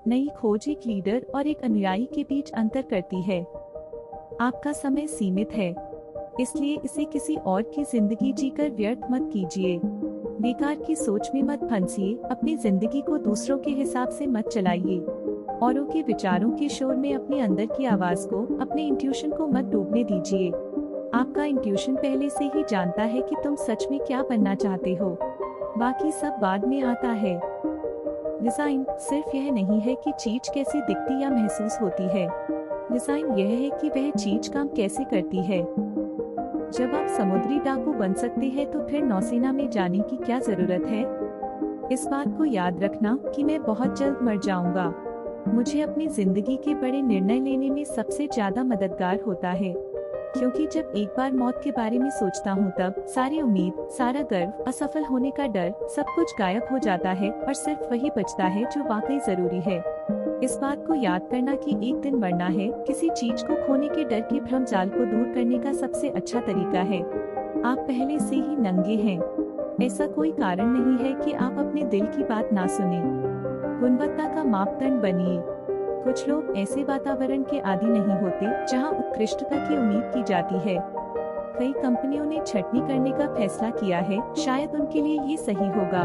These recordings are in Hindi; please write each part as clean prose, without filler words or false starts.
नई खोज एक लीडर और एक अनुयायी के बीच अंतर करती है। आपका समय सीमित है, इसलिए इसे किसी और की जिंदगी जीकर व्यर्थ मत कीजिए। बेकार की सोच में मत फंसिए, अपनी जिंदगी को दूसरों के हिसाब से मत चलाइए। औरों के विचारों के शोर में अपने अंदर की आवाज को, अपने इंट्यूशन को मत डूबने दीजिए। आपका इंट्यूशन पहले से ही जानता है कि तुम सच में क्या बनना चाहते हो, बाकी सब बाद में आता है। डिजाइन सिर्फ यह नहीं है कि चीज कैसी दिखती या महसूस होती है, डिजाइन यह है कि वह चीज काम कैसे करती है। जब आप समुद्री डाकू बन सकते हैं तो फिर नौसेना में जाने की क्या जरूरत है। इस बात को याद रखना कि मैं बहुत जल्द मर जाऊंगा, मुझे अपनी जिंदगी के बड़े निर्णय लेने में सबसे ज्यादा मददगार होता है, क्योंकि जब एक बार मौत के बारे में सोचता हूँ तब सारी उम्मीद, सारा गर्व, असफल होने का डर, सब कुछ गायब हो जाता है और सिर्फ वही बचता है जो वाकई जरूरी है। इस बात को याद करना कि एक दिन मरना है, किसी चीज को खोने के डर के भ्रम जाल को दूर करने का सबसे अच्छा तरीका है। आप पहले से ही नंगे हैं, ऐसा कोई कारण नहीं है कि आप अपने दिल की बात ना सुने। गुणवत्ता का मापदंड बनिए। कुछ लोग ऐसे वातावरण के आदी नहीं होते जहां उत्कृष्टता की उम्मीद की जाती है। कई कंपनियों ने छटनी करने का फैसला किया है, शायद उनके लिए ये सही होगा।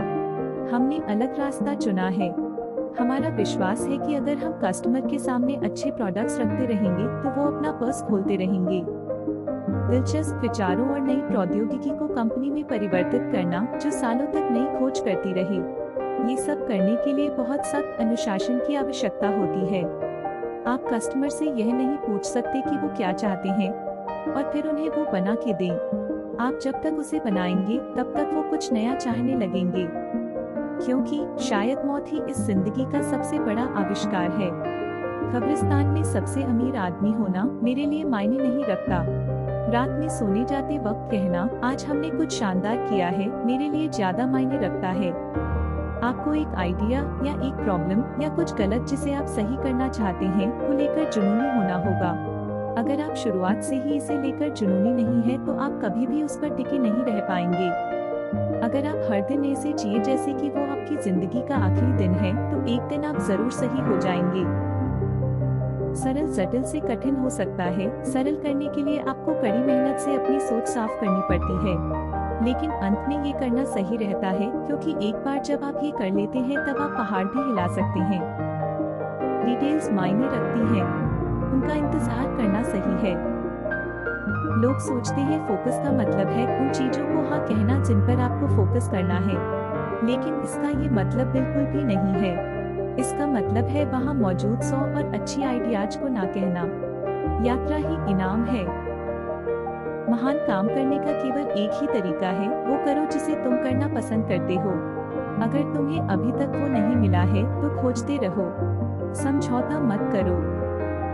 हमने अलग रास्ता चुना है। हमारा विश्वास है कि अगर हम कस्टमर के सामने अच्छे प्रोडक्ट्स रखते रहेंगे तो वो अपना पर्स खोलते रहेंगे। दिलचस्प विचारों और नई प्रौद्योगिकी को कंपनी में परिवर्तित करना जो सालों तक नई खोज करती रहे, ये सब करने के लिए बहुत सख्त अनुशासन की आवश्यकता होती है। आप कस्टमर से यह नहीं पूछ सकते कि वो क्या चाहते हैं और फिर उन्हें वो बना के दें। आप जब तक उसे बनाएंगे तब तक वो कुछ नया चाहने लगेंगे, क्योंकि शायद मौत ही इस जिंदगी का सबसे बड़ा आविष्कार है। कब्रिस्तान में सबसे अमीर आदमी होना मेरे लिए मायने नहीं रखता। रात में सोने जाते वक्त कहना आज हमने कुछ शानदार किया है, मेरे लिए ज्यादा मायने रखता है। आपको एक आइडिया या एक प्रॉब्लम या कुछ गलत जिसे आप सही करना चाहते हैं को लेकर जुनूनी होना होगा। अगर आप शुरुआत से ही इसे लेकर जुनूनी नहीं है तो आप कभी भी उस पर टिके नहीं रह पाएंगे। अगर आप हर दिन ऐसे जिए जैसे कि वो आपकी जिंदगी का आखिरी दिन है तो एक दिन आप जरूर सही हो जाएंगे। सरल जटिल से कठिन हो सकता है। सरल करने के लिए आपको कड़ी मेहनत से अपनी सोच साफ करनी पड़ती है, लेकिन अंत में ये करना सही रहता है, क्योंकि एक बार जब आप ये कर लेते हैं तब आप पहाड़ भी हिला सकते हैं। डिटेल्स मायने रखती हैं, उनका इंतजार करना सही है। लोग सोचते हैं फोकस का मतलब है उन चीजों को हाँ कहना जिन पर आपको फोकस करना है, लेकिन इसका ये मतलब बिल्कुल भी नहीं है। इसका मतलब है वहाँ मौजूद 100 और अच्छी आइडियाज को ना कहना। यात्रा ही इनाम है। महान काम करने का केवल एक ही तरीका है, वो करो जिसे तुम करना पसंद करते हो। अगर तुम्हें अभी तक वो नहीं मिला है तो खोजते रहो, समझौता मत करो।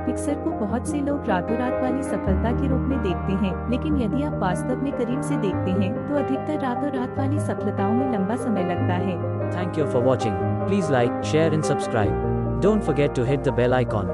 पिक्सर को बहुत से लोग रातों रात वाली सफलता के रूप में देखते हैं, लेकिन यदि आप वास्तव में करीब से देखते हैं तो अधिकतर रातों रात वाली सफलताओं में लंबा समय लगता है। Thank you for watching. Please like, share and subscribe. Don't forget to hit the bell icon.